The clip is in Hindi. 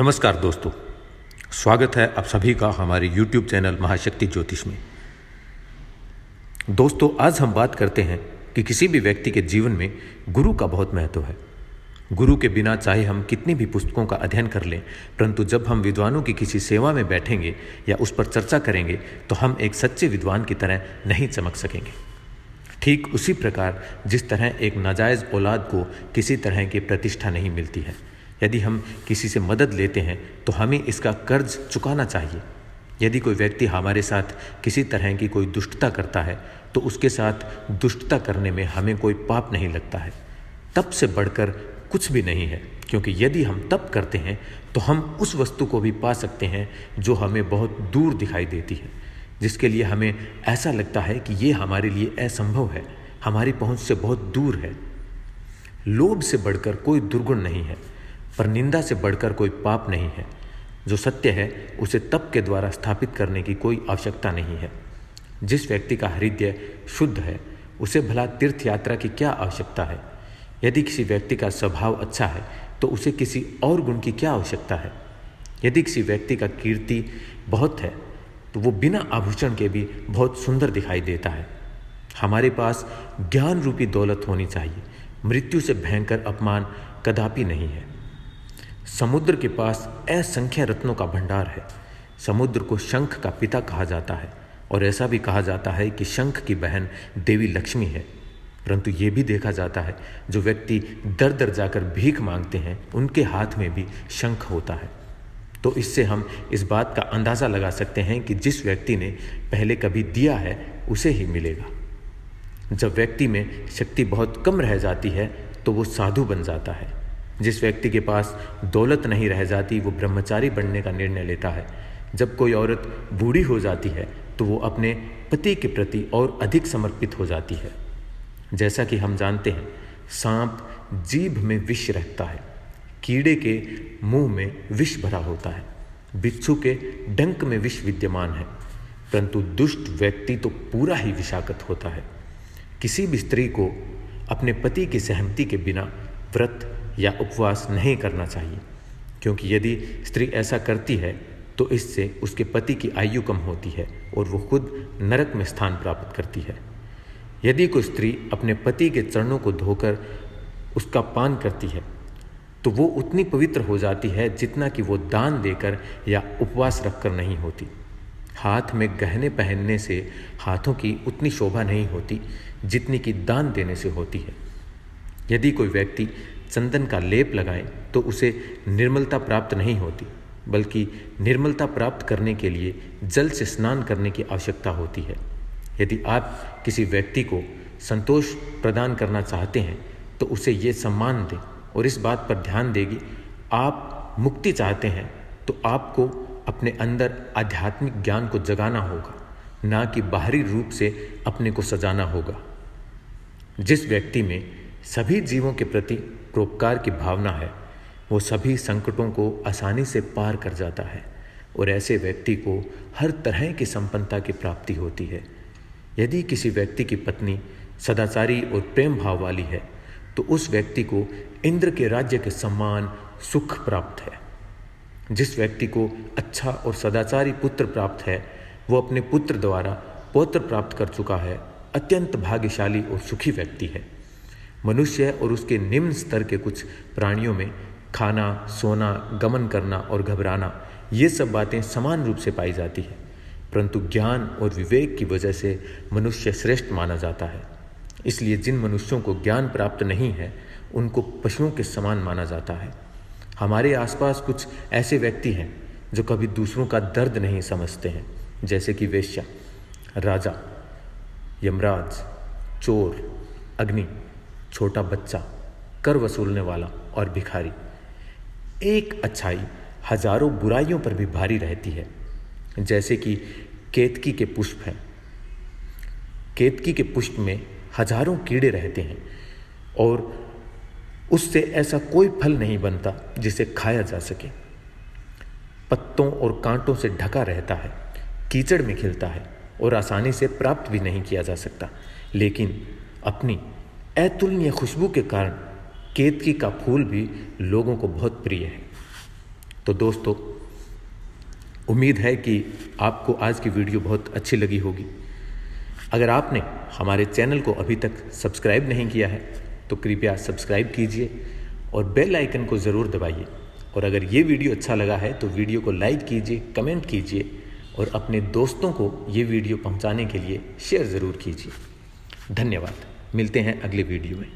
नमस्कार दोस्तों, स्वागत है आप सभी का हमारे YouTube चैनल महाशक्ति ज्योतिष में। दोस्तों, आज हम बात करते हैं कि किसी भी व्यक्ति के जीवन में गुरु का बहुत महत्व है। गुरु के बिना चाहे हम कितनी भी पुस्तकों का अध्ययन कर लें, परंतु जब हम विद्वानों की किसी सेवा में बैठेंगे या उस पर चर्चा करेंगे तो हम एक सच्चे विद्वान की तरह नहीं चमक सकेंगे। ठीक उसी प्रकार जिस तरह एक नाजायज़ औलाद को किसी तरह की प्रतिष्ठा नहीं मिलती है, यदि हम किसी से मदद लेते हैं तो हमें इसका कर्ज चुकाना चाहिए। यदि कोई व्यक्ति हमारे साथ किसी तरह की कोई दुष्टता करता है तो उसके साथ दुष्टता करने में हमें कोई पाप नहीं लगता है। तप से बढ़कर कुछ भी नहीं है, क्योंकि यदि हम तप करते हैं तो हम उस वस्तु को भी पा सकते हैं जो हमें बहुत दूर दिखाई देती है, जिसके लिए हमें ऐसा लगता है कि ये हमारे लिए असंभव है, हमारी पहुंच से बहुत दूर है। लोभ से बढ़कर कोई दुर्गुण नहीं है, पर निंदा से बढ़कर कोई पाप नहीं है। जो सत्य है उसे तप के द्वारा स्थापित करने की कोई आवश्यकता नहीं है। जिस व्यक्ति का हृदय शुद्ध है उसे भला तीर्थ यात्रा की क्या आवश्यकता है। यदि किसी व्यक्ति का स्वभाव अच्छा है तो उसे किसी और गुण की क्या आवश्यकता है। यदि किसी व्यक्ति का कीर्ति बहुत है तो वो बिना आभूषण के भी बहुत सुंदर दिखाई देता है। हमारे पास ज्ञान रूपी दौलत होनी चाहिए। मृत्यु से भयंकर अपमान कदापि नहीं है। समुद्र के पास असंख्य रत्नों का भंडार है। समुद्र को शंख का पिता कहा जाता है और ऐसा भी कहा जाता है कि शंख की बहन देवी लक्ष्मी है। परंतु ये भी देखा जाता है जो व्यक्ति दर दर जाकर भीख मांगते हैं उनके हाथ में भी शंख होता है। तो इससे हम इस बात का अंदाज़ा लगा सकते हैं कि जिस व्यक्ति ने पहले कभी दिया है उसे ही मिलेगा। जब व्यक्ति में शक्ति बहुत कम रह जाती है तो वो साधु बन जाता है। जिस व्यक्ति के पास दौलत नहीं रह जाती वो ब्रह्मचारी बनने का निर्णय लेता है। जब कोई औरत बूढ़ी हो जाती है तो वो अपने पति के प्रति और अधिक समर्पित हो जाती है। जैसा कि हम जानते हैं, सांप जीभ में विष रखता है, कीड़े के मुंह में विष भरा होता है, बिच्छू के डंक में विष विद्यमान है, परंतु दुष्ट व्यक्ति तो पूरा ही विषाक्त होता है। किसी भी स्त्री को अपने पति की सहमति के बिना व्रत या उपवास नहीं करना चाहिए, क्योंकि यदि स्त्री ऐसा करती है तो इससे उसके पति की आयु कम होती है और वो खुद नरक में स्थान प्राप्त करती है। यदि कोई स्त्री अपने पति के चरणों को धोकर उसका पान करती है तो वो उतनी पवित्र हो जाती है जितना कि वो दान देकर या उपवास रखकर नहीं होती। हाथ में गहने पहनने से हाथों की उतनी शोभा नहीं होती जितनी कि दान देने से होती है। यदि कोई व्यक्ति चंदन का लेप लगाए तो उसे निर्मलता प्राप्त नहीं होती, बल्कि निर्मलता प्राप्त करने के लिए जल से स्नान करने की आवश्यकता होती है। यदि आप किसी व्यक्ति को संतोष प्रदान करना चाहते हैं तो उसे ये सम्मान दें और इस बात पर ध्यान दें कि आप मुक्ति चाहते हैं तो आपको अपने अंदर आध्यात्मिक ज्ञान को जगाना होगा, ना कि बाहरी रूप से अपने को सजाना होगा। जिस व्यक्ति में सभी जीवों के प्रति परोपकार की भावना है वो सभी संकटों को आसानी से पार कर जाता है और ऐसे व्यक्ति को हर तरह की संपन्नता की प्राप्ति होती है। यदि किसी व्यक्ति की पत्नी सदाचारी और प्रेम भाव वाली है तो उस व्यक्ति को इंद्र के राज्य के सम्मान सुख प्राप्त है। जिस व्यक्ति को अच्छा और सदाचारी पुत्र प्राप्त है वो अपने पुत्र द्वारा पौत्र प्राप्त कर चुका है, अत्यंत भाग्यशाली और सुखी व्यक्ति है। मनुष्य और उसके निम्न स्तर के कुछ प्राणियों में खाना, सोना, गमन करना और घबराना ये सब बातें समान रूप से पाई जाती है, परंतु ज्ञान और विवेक की वजह से मनुष्य श्रेष्ठ माना जाता है। इसलिए जिन मनुष्यों को ज्ञान प्राप्त नहीं है उनको पशुओं के समान माना जाता है। हमारे आसपास कुछ ऐसे व्यक्ति हैं जो कभी दूसरों का दर्द नहीं समझते हैं, जैसे कि वेश्या, राजा, यमराज, चोर, अग्नि, छोटा बच्चा, कर वसूलने वाला और भिखारी। एक अच्छाई हजारों बुराइयों पर भी भारी रहती है, जैसे कि केतकी के पुष्प हैं। केतकी के पुष्प में हजारों कीड़े रहते हैं और उससे ऐसा कोई फल नहीं बनता जिसे खाया जा सके। पत्तों और कांटों से ढका रहता है, कीचड़ में खिलता है और आसानी से प्राप्त भी नहीं किया जा सकता, लेकिन अपनी अतुलनीय खुशबू के कारण केतकी का फूल भी लोगों को बहुत प्रिय है। तो दोस्तों, उम्मीद है कि आपको आज की वीडियो बहुत अच्छी लगी होगी। अगर आपने हमारे चैनल को अभी तक सब्सक्राइब नहीं किया है तो कृपया सब्सक्राइब कीजिए और बेल आइकन को ज़रूर दबाइए। और अगर ये वीडियो अच्छा लगा है तो वीडियो को लाइक कीजिए, कमेंट कीजिए और अपने दोस्तों को ये वीडियो पहुंचाने के लिए शेयर ज़रूर कीजिए। धन्यवाद। मिलते हैं अगले वीडियो में।